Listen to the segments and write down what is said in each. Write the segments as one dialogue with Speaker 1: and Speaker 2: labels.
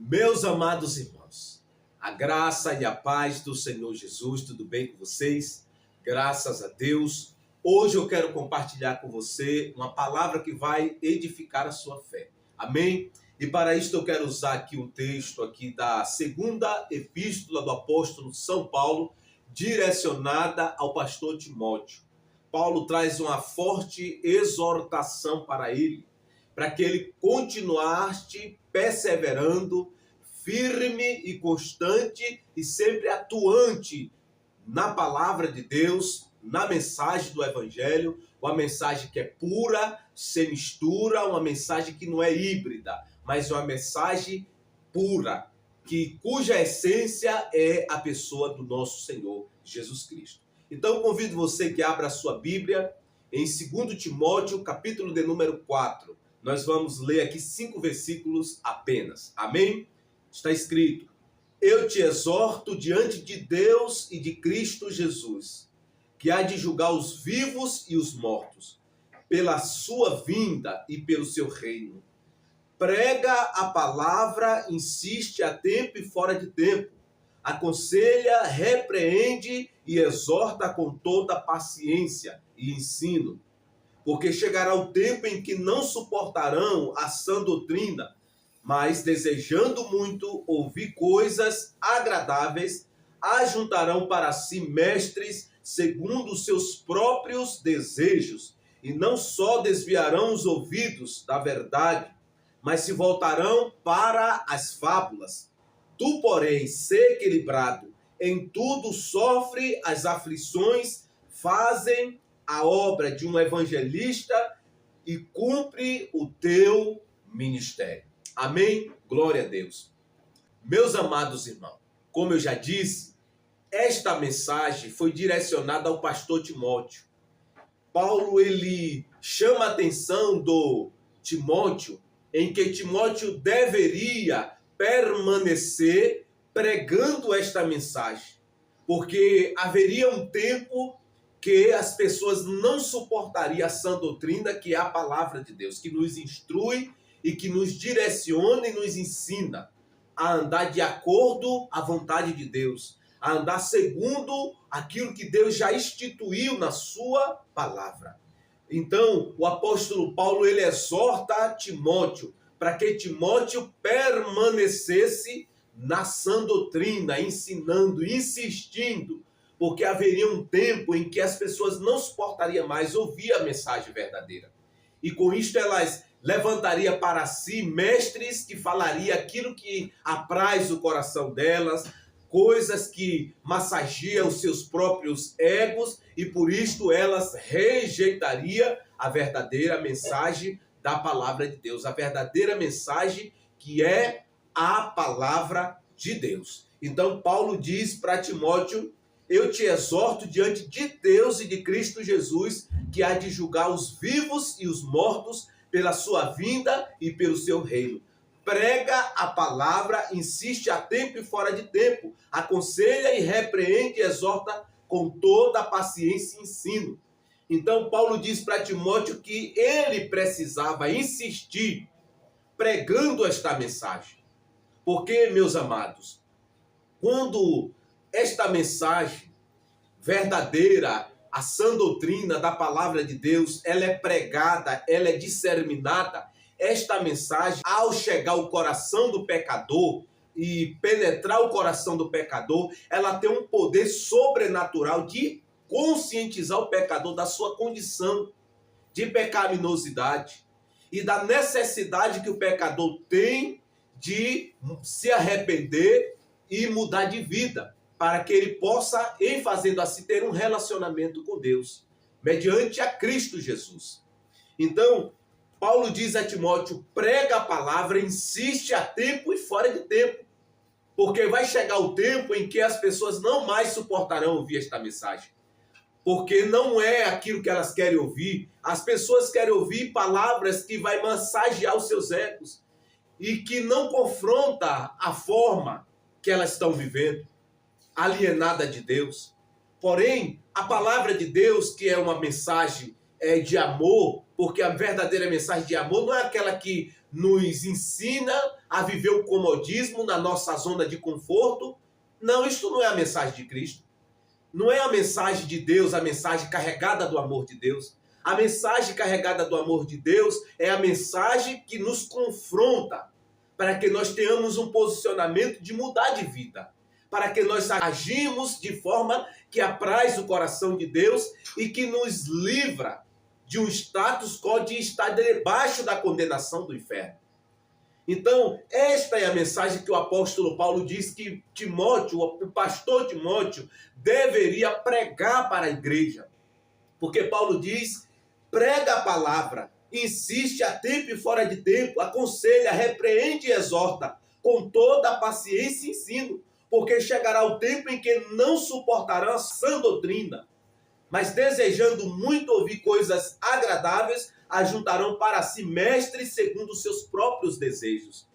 Speaker 1: Meus amados irmãos, a graça e a paz do Senhor Jesus, tudo bem com vocês? Graças a Deus. Hoje eu quero compartilhar com você uma palavra que vai edificar a sua fé. Amém? E para isso eu quero usar aqui um texto aqui da segunda epístola do apóstolo São Paulo, direcionada ao pastor Timóteo. Paulo traz uma forte exortação para ele, para que ele continuasse perseverando, firme e constante e sempre atuante na palavra de Deus, na mensagem do Evangelho, uma mensagem que é pura, sem mistura, uma mensagem que não é híbrida, mas uma mensagem pura, cuja essência é a pessoa do nosso Senhor Jesus Cristo. Então eu convido você que abra a sua Bíblia em 2 Timóteo, capítulo de número 4. Nós vamos ler aqui 5 versículos apenas. Amém? Está escrito: Eu te exorto diante de Deus e de Cristo Jesus, que há de julgar os vivos e os mortos, pela sua vinda e pelo seu reino. Prega a palavra, insiste a tempo e fora de tempo. Aconselha, repreende e exorta com toda paciência e ensino. Porque chegará o tempo em que não suportarão a sã doutrina, mas, desejando muito ouvir coisas agradáveis, ajuntarão para si mestres segundo os seus próprios desejos, e não só desviarão os ouvidos da verdade, mas se voltarão para as fábulas. Tu, porém, sê equilibrado, em tudo sofre as aflições, fazem a obra de um evangelista e cumpre o teu ministério. Amém? Glória a Deus. Meus amados irmãos, como eu já disse, esta mensagem foi direcionada ao pastor Timóteo. Paulo, ele chama a atenção do Timóteo, em que Timóteo deveria permanecer pregando esta mensagem, porque haveria um tempo que as pessoas não suportariam a sã doutrina, que é a palavra de Deus, que nos instrui e que nos direciona e nos ensina a andar de acordo à vontade de Deus, a andar segundo aquilo que Deus já instituiu na sua palavra. Então, o apóstolo Paulo, ele exorta Timóteo para que Timóteo permanecesse na sã doutrina, ensinando, insistindo, porque haveria um tempo em que as pessoas não suportariam mais ouvir a mensagem verdadeira. E com isto elas levantariam para si mestres que falariam aquilo que apraz o coração delas, coisas que massageiam os seus próprios egos, e por isto elas rejeitariam a verdadeira mensagem da palavra de Deus, a verdadeira mensagem que é a palavra de Deus. Então Paulo diz para Timóteo: eu te exorto diante de Deus e de Cristo Jesus, que há de julgar os vivos e os mortos pela sua vinda e pelo seu reino. Prega a palavra, insiste a tempo e fora de tempo, aconselha e repreende e exorta com toda a paciência e ensino. Então Paulo diz para Timóteo que ele precisava insistir pregando esta mensagem. Porque, meus amados, quando esta mensagem verdadeira, a sã doutrina da palavra de Deus, ela é pregada, ela é disseminada, esta mensagem, ao chegar ao coração do pecador e penetrar o coração do pecador, ela tem um poder sobrenatural de conscientizar o pecador da sua condição de pecaminosidade e da necessidade que o pecador tem de se arrepender e mudar de vida, para que ele possa, em fazendo assim, ter um relacionamento com Deus, mediante a Cristo Jesus. Então, Paulo diz a Timóteo: prega a palavra, insiste a tempo e fora de tempo, porque vai chegar o tempo em que as pessoas não mais suportarão ouvir esta mensagem, porque não é aquilo que elas querem ouvir. As pessoas querem ouvir palavras que vai massagear os seus egos e que não confronta a forma que elas estão vivendo, alienada de Deus. Porém, a palavra de Deus, que é uma mensagem de amor, porque a verdadeira mensagem de amor não é aquela que nos ensina a viver o comodismo na nossa zona de conforto. Não, isto não é a mensagem de Cristo. Não é a mensagem de Deus, a mensagem carregada do amor de Deus. A mensagem carregada do amor de Deus é a mensagem que nos confronta para que nós tenhamos um posicionamento de mudar de vida, para que nós agimos de forma que apraz o coração de Deus e que nos livra de um status quo de estar debaixo da condenação do inferno. Então, esta é a mensagem que o apóstolo Paulo diz que Timóteo, o pastor Timóteo, deveria pregar para a igreja. Porque Paulo diz, prega a palavra, insiste a tempo e fora de tempo, aconselha, repreende e exorta, com toda a paciência e ensino, porque chegará o tempo em que não suportarão a sã doutrina, mas desejando muito ouvir coisas agradáveis, ajuntarão para si mestres segundo os seus próprios desejos.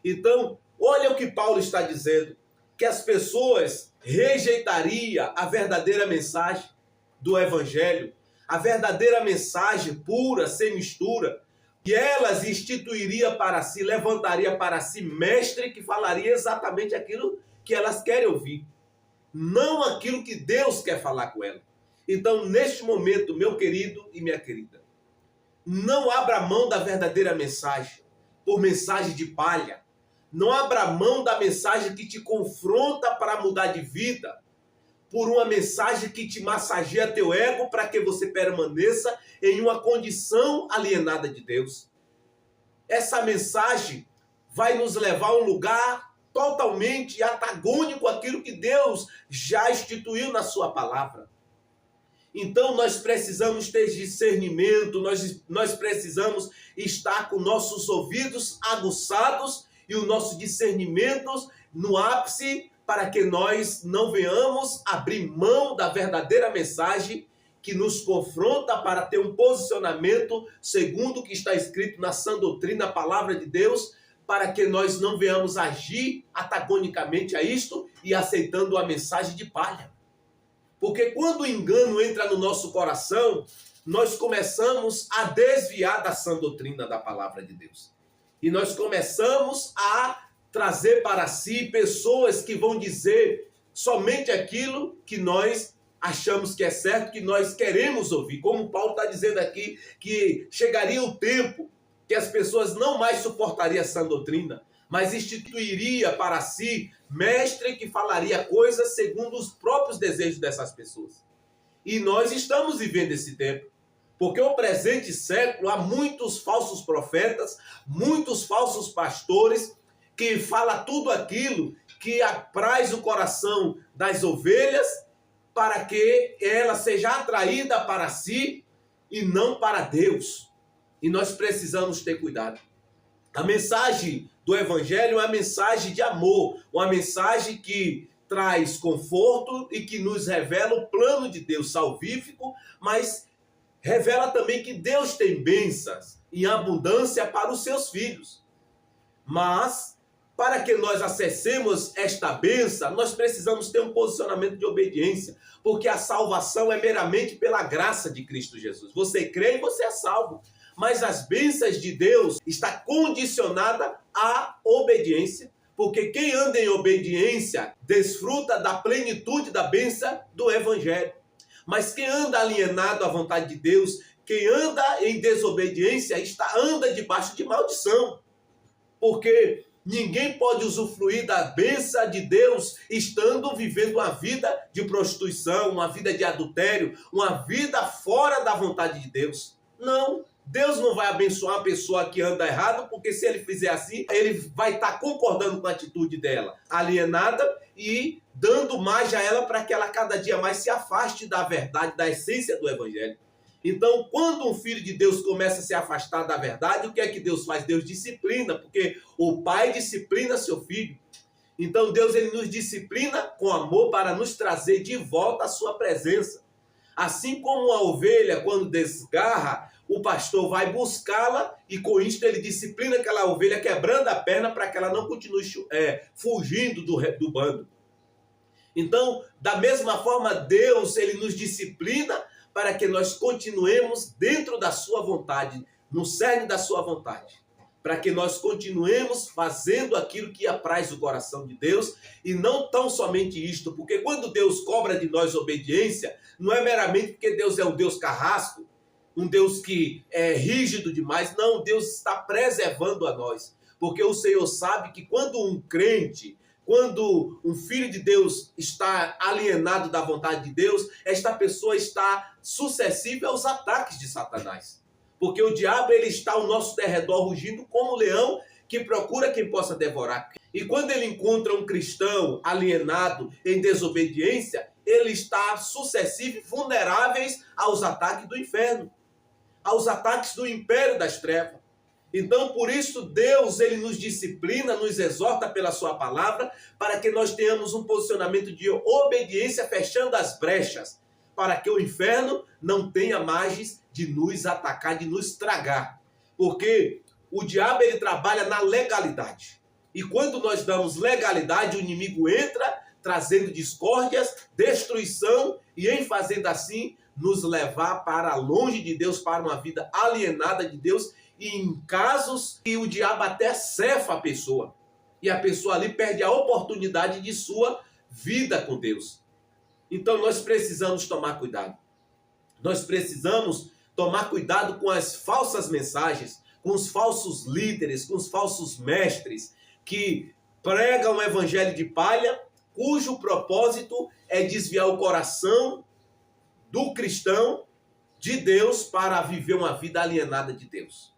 Speaker 1: Então, olha o que Paulo está dizendo, que as pessoas rejeitariam a verdadeira mensagem do evangelho, a verdadeira mensagem pura, sem mistura, e elas instituiria para si, levantaria para si mestre que falaria exatamente aquilo que elas querem ouvir, não aquilo que Deus quer falar com elas. Então, neste momento, meu querido e minha querida, não abra mão da verdadeira mensagem por mensagem de palha. Não abra mão da mensagem que te confronta para mudar de vida por uma mensagem que te massageia teu ego para que você permaneça em uma condição alienada de Deus. Essa mensagem vai nos levar a um lugar totalmente antagônico àquilo que Deus já instituiu na sua palavra. Então nós precisamos ter discernimento, nós precisamos estar com nossos ouvidos aguçados e o nosso discernimento no ápice para que nós não venhamos abrir mão da verdadeira mensagem que nos confronta para ter um posicionamento segundo o que está escrito na sã doutrina, a palavra de Deus, para que nós não venhamos agir antagonicamente a isto e aceitando a mensagem de palha. Porque quando o engano entra no nosso coração, nós começamos a desviar da sã doutrina da palavra de Deus. E nós começamos a trazer para si pessoas que vão dizer somente aquilo que nós achamos que é certo, que nós queremos ouvir. Como Paulo está dizendo aqui, que chegaria o tempo que as pessoas não mais suportariam a sã doutrina, mas instituiria para si mestre que falaria coisas segundo os próprios desejos dessas pessoas. E nós estamos vivendo esse tempo, porque o presente século há muitos falsos profetas, muitos falsos pastores, que fala tudo aquilo que apraz o coração das ovelhas, para que ela seja atraída para si e não para Deus. E nós precisamos ter cuidado. A mensagem do evangelho é uma mensagem de amor, uma mensagem que traz conforto e que nos revela o plano de Deus salvífico, mas revela também que Deus tem bênçãos em abundância para os seus filhos. Mas, para que nós acessemos esta bênção, nós precisamos ter um posicionamento de obediência, porque a salvação é meramente pela graça de Cristo Jesus. Você crê e você é salvo. Mas as bênçãos de Deus está condicionada à obediência, porque quem anda em obediência desfruta da plenitude da bênção do evangelho. Mas quem anda alienado à vontade de Deus, quem anda em desobediência, anda debaixo de maldição. Porque ninguém pode usufruir da bênção de Deus estando vivendo uma vida de prostituição, uma vida de adultério, uma vida fora da vontade de Deus. Não. Deus não vai abençoar a pessoa que anda errado, porque se ele fizer assim, ele vai estar concordando com a atitude dela, alienada e dando margem a ela para que ela cada dia mais se afaste da verdade, da essência do evangelho. Então, quando um filho de Deus começa a se afastar da verdade, o que é que Deus faz? Deus disciplina, porque o pai disciplina seu filho. Então, Deus ele nos disciplina com amor para nos trazer de volta à sua presença. Assim como a ovelha, quando desgarra, o pastor vai buscá-la e com isso ele disciplina aquela ovelha, quebrando a perna para que ela não continue fugindo do bando. Então, da mesma forma, Deus ele nos disciplina para que nós continuemos dentro da sua vontade, no cerne da sua vontade, para que nós continuemos fazendo aquilo que apraz o coração de Deus, e não tão somente isto, porque quando Deus cobra de nós obediência, não é meramente porque Deus é um Deus carrasco, um Deus que é rígido demais. Não, Deus está preservando a nós, porque o Senhor sabe que quando um crente, quando um filho de Deus está alienado da vontade de Deus, esta pessoa está suscetível aos ataques de Satanás. Porque o diabo, ele está ao nosso derredor rugindo como um leão que procura quem possa devorar. E quando ele encontra um cristão alienado em desobediência, ele está suscetível, vulneráveis aos ataques do inferno, aos ataques do império das trevas. Então, por isso, Deus, ele nos disciplina, nos exorta pela sua palavra, para que nós tenhamos um posicionamento de obediência, fechando as brechas, para que o inferno não tenha margens de nos atacar, de nos tragar. Porque o diabo, ele trabalha na legalidade. E quando nós damos legalidade, o inimigo entra trazendo discórdias, destruição, e em fazendo assim, nos levar para longe de Deus, para uma vida alienada de Deus, e em casos que o diabo até cefa a pessoa, e a pessoa ali perde a oportunidade de sua vida com Deus. Então nós precisamos tomar cuidado. Nós precisamos tomar cuidado com as falsas mensagens, com os falsos líderes, com os falsos mestres, que pregam o evangelho de palha, cujo propósito é desviar o coração do cristão de Deus para viver uma vida alienada de Deus.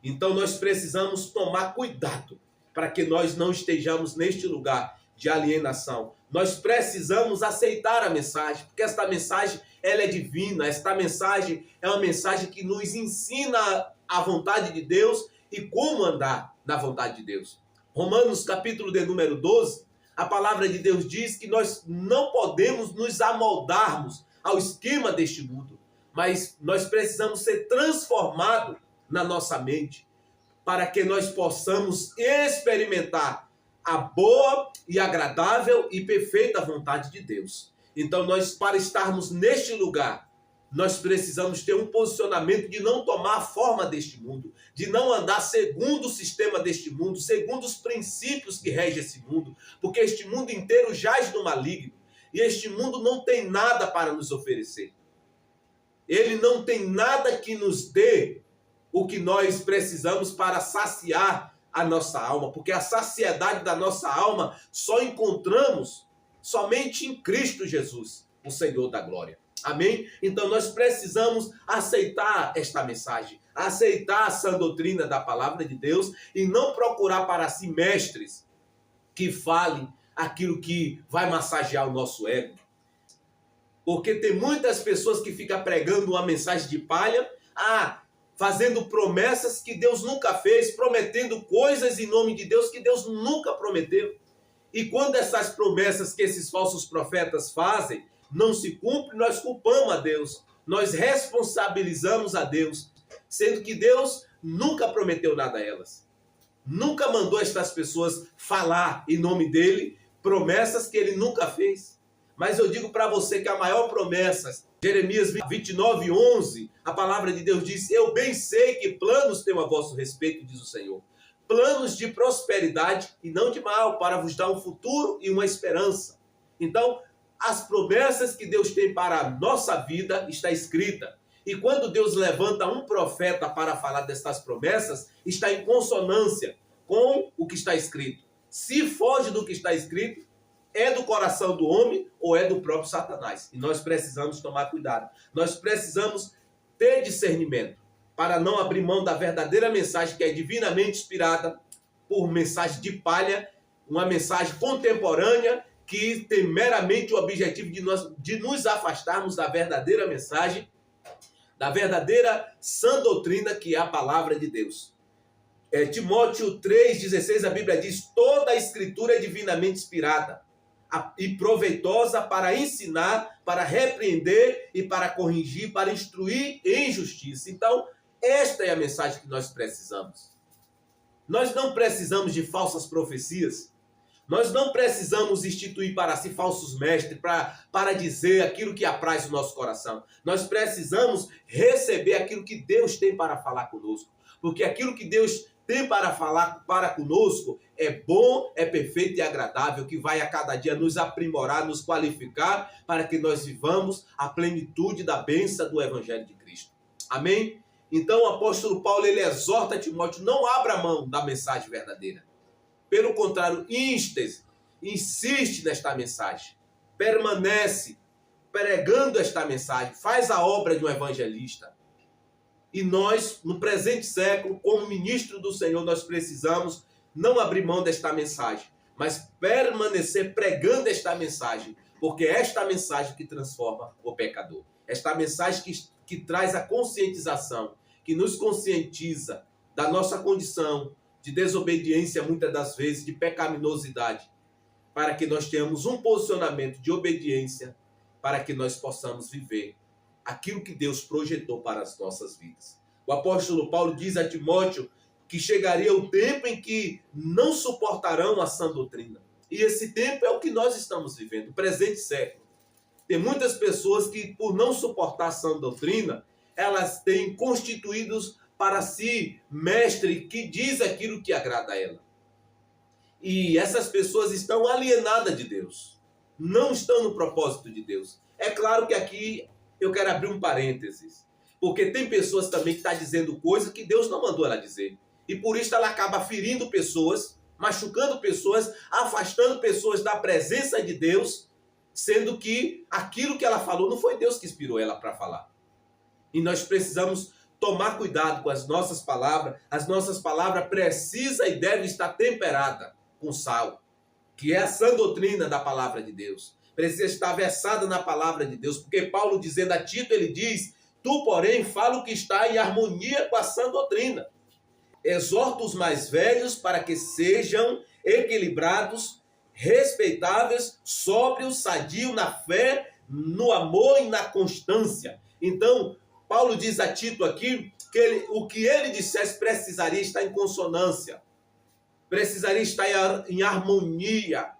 Speaker 1: Então nós precisamos tomar cuidado para que nós não estejamos neste lugar de alienação. Nós precisamos aceitar a mensagem, porque esta mensagem, ela é divina. Esta mensagem é uma mensagem que nos ensina a vontade de Deus e como andar na vontade de Deus. Romanos capítulo de número 12, a palavra de Deus diz que nós não podemos nos amoldarmos ao esquema deste mundo, mas nós precisamos ser transformados na nossa mente, para que nós possamos experimentar a boa e agradável e perfeita vontade de Deus. Então nós, para estarmos neste lugar, nós precisamos ter um posicionamento de não tomar a forma deste mundo, de não andar segundo o sistema deste mundo, segundo os princípios que regem esse mundo, porque este mundo inteiro jaz no maligno, e este mundo não tem nada para nos oferecer. Ele não tem nada que nos dê o que nós precisamos para saciar a nossa alma, porque a saciedade da nossa alma só encontramos somente em Cristo Jesus, o Senhor da glória. Amém? Então nós precisamos aceitar esta mensagem, aceitar a sã doutrina da palavra de Deus e não procurar para si mestres que falem aquilo que vai massagear o nosso ego. Porque tem muitas pessoas que ficam pregando uma mensagem de palha, fazendo promessas que Deus nunca fez, prometendo coisas em nome de Deus que Deus nunca prometeu. E quando essas promessas que esses falsos profetas fazem não se cumprem, nós culpamos a Deus, nós responsabilizamos a Deus, sendo que Deus nunca prometeu nada a elas. Nunca mandou estas pessoas falar em nome dele promessas que ele nunca fez. Mas eu digo para você que a maior promessa, Jeremias 29:11, a palavra de Deus diz: eu bem sei que planos tenho a vosso respeito, diz o Senhor. Planos de prosperidade e não de mal, para vos dar um futuro e uma esperança. Então, as promessas que Deus tem para a nossa vida está escrita. E quando Deus levanta um profeta para falar destas promessas, está em consonância com o que está escrito. Se foge do que está escrito, é do coração do homem ou é do próprio Satanás. E nós precisamos tomar cuidado. Nós precisamos ter discernimento para não abrir mão da verdadeira mensagem que é divinamente inspirada por mensagem de palha, uma mensagem contemporânea que tem meramente o objetivo de nos afastarmos da verdadeira mensagem, da verdadeira sã doutrina que é a palavra de Deus. Timóteo 3,16, a Bíblia diz: toda a escritura é divinamente inspirada e proveitosa para ensinar, para repreender e para corrigir, para instruir em justiça. Então, esta é a mensagem que nós precisamos. Nós não precisamos de falsas profecias. Nós não precisamos instituir para si falsos mestres para dizer aquilo que apraz o nosso coração. Nós precisamos receber aquilo que Deus tem para falar conosco. Porque aquilo que Deus tem para falar para conosco é bom, é perfeito e agradável, que vai a cada dia nos aprimorar, nos qualificar para que nós vivamos a plenitude da bênção do Evangelho de Cristo. Amém? Então o apóstolo Paulo, ele exorta Timóteo, não abra mão da mensagem verdadeira. Pelo contrário, insiste nesta mensagem. Permanece pregando esta mensagem. Faz a obra de um evangelista. E nós, no presente século, como ministro do Senhor, nós precisamos não abrir mão desta mensagem, mas permanecer pregando esta mensagem, porque é esta mensagem que transforma o pecador. Esta mensagem que traz a conscientização, que nos conscientiza da nossa condição de desobediência, muitas das vezes, de pecaminosidade, para que nós tenhamos um posicionamento de obediência, para que nós possamos viver aquilo que Deus projetou para as nossas vidas. O apóstolo Paulo diz a Timóteo que chegaria o tempo em que não suportarão a sã doutrina. E esse tempo é o que nós estamos vivendo, o presente século. Tem muitas pessoas que, por não suportar a sã doutrina, elas têm constituídos para si mestre que diz aquilo que agrada a ela. E essas pessoas estão alienadas de Deus. Não estão no propósito de Deus. É claro que aqui eu quero abrir um parênteses. Porque tem pessoas também que estão dizendo coisas que Deus não mandou ela dizer. E por isso ela acaba ferindo pessoas, machucando pessoas, afastando pessoas da presença de Deus, sendo que aquilo que ela falou não foi Deus que inspirou ela para falar. E nós precisamos tomar cuidado com as nossas palavras. As nossas palavras precisam e devem estar temperadas com sal, que é a sã doutrina da palavra de Deus. Precisa estar versada na palavra de Deus, porque Paulo, dizendo a Tito, ele diz: tu, porém, fala o que está em harmonia com a sã doutrina. Exorta os mais velhos para que sejam equilibrados, respeitáveis, sóbrios, sadios na fé, no amor e na constância. Então, Paulo diz a Tito aqui que o que ele dissesse precisaria estar em consonância, precisaria estar em harmonia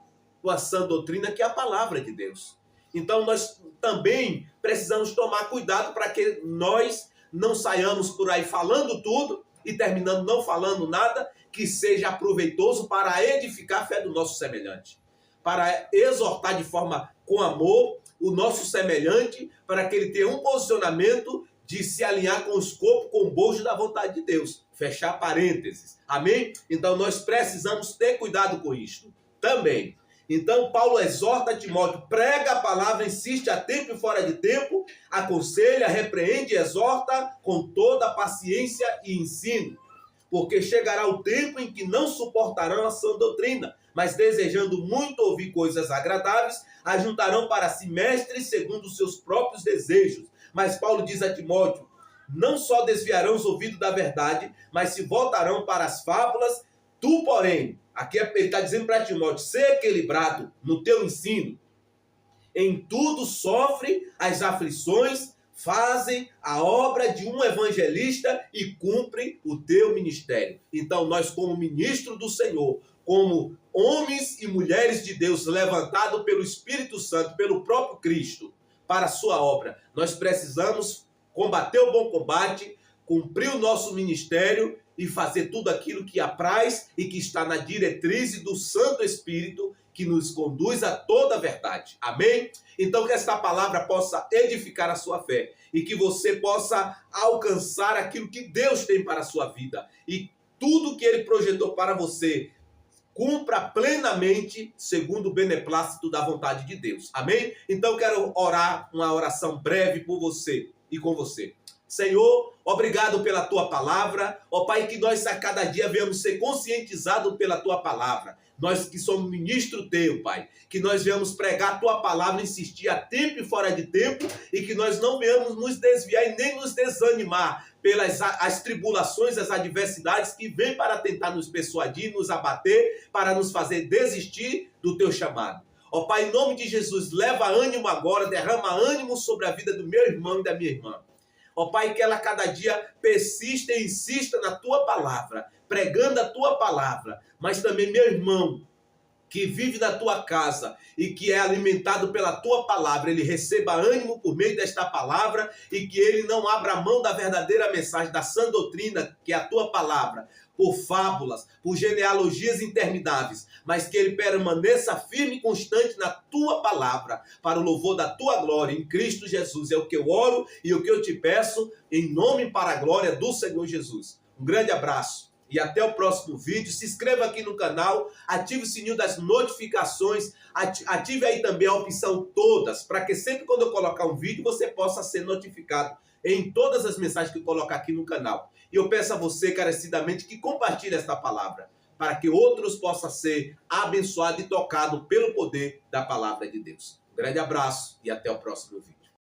Speaker 1: com a sã doutrina, que é a palavra de Deus. Então, nós também precisamos tomar cuidado para que nós não saiamos por aí falando tudo e terminando não falando nada que seja proveitoso para edificar a fé do nosso semelhante, para exortar de forma com amor o nosso semelhante, para que ele tenha um posicionamento de se alinhar com o escopo, com o bojo da vontade de Deus. Fechar parênteses. Amém? Então nós precisamos ter cuidado com isto também. Então Paulo exorta Timóteo, prega a palavra, insiste a tempo e fora de tempo, aconselha, repreende e exorta com toda paciência e ensino. Porque chegará o tempo em que não suportarão a sã doutrina, mas desejando muito ouvir coisas agradáveis, ajuntarão para si mestres segundo os seus próprios desejos. Mas Paulo diz a Timóteo, não só desviarão os ouvidos da verdade, mas se voltarão para as fábulas. Tu, porém, aqui ele está dizendo para Timóteo, ser equilibrado no teu ensino. Em tudo sofre as aflições, fazem a obra de um evangelista e cumprem o teu ministério. Então nós, como ministro do Senhor, como homens e mulheres de Deus levantados pelo Espírito Santo, pelo próprio Cristo, para a sua obra, nós precisamos combater o bom combate, cumprir o nosso ministério e fazer tudo aquilo que apraz e que está na diretriz do Santo Espírito, que nos conduz a toda a verdade. Amém? Então que esta palavra possa edificar a sua fé e que você possa alcançar aquilo que Deus tem para a sua vida. E tudo que Ele projetou para você, cumpra plenamente segundo o beneplácito da vontade de Deus. Amém? Então eu quero orar uma oração breve por você e com você. Senhor, obrigado pela Tua palavra. Ó Pai, que nós a cada dia venhamos ser conscientizados pela Tua palavra. Nós que somos ministro Teu, Pai, que nós venhamos pregar a Tua palavra, insistir a tempo e fora de tempo, e que nós não venhamos nos desviar e nem nos desanimar pelas as tribulações, as adversidades que vêm para tentar nos persuadir, nos abater, para nos fazer desistir do Teu chamado. Ó Pai, em nome de Jesus, leva ânimo agora, derrama ânimo sobre a vida do meu irmão e da minha irmã. Ó Pai, que ela cada dia persista e insista na Tua palavra, pregando a Tua palavra, mas também meu irmão, que vive na Tua casa e que é alimentado pela Tua palavra, ele receba ânimo por meio desta palavra e que ele não abra mão da verdadeira mensagem, da sã doutrina, que é a Tua palavra, por fábulas, por genealogias intermináveis, mas que ele permaneça firme e constante na tua palavra, para o louvor da tua glória em Cristo Jesus. É o que eu oro e o que eu te peço, em nome e para a glória do Senhor Jesus. Um grande abraço e até o próximo vídeo. Se inscreva aqui no canal, ative o sininho das notificações, ative aí também a opção todas, para que sempre quando eu colocar um vídeo, você possa ser notificado em todas as mensagens que eu colocar aqui no canal. E eu peço a você, carecidamente, que compartilhe esta palavra, para que outros possam ser abençoados e tocados pelo poder da palavra de Deus. Um grande abraço e até o próximo vídeo.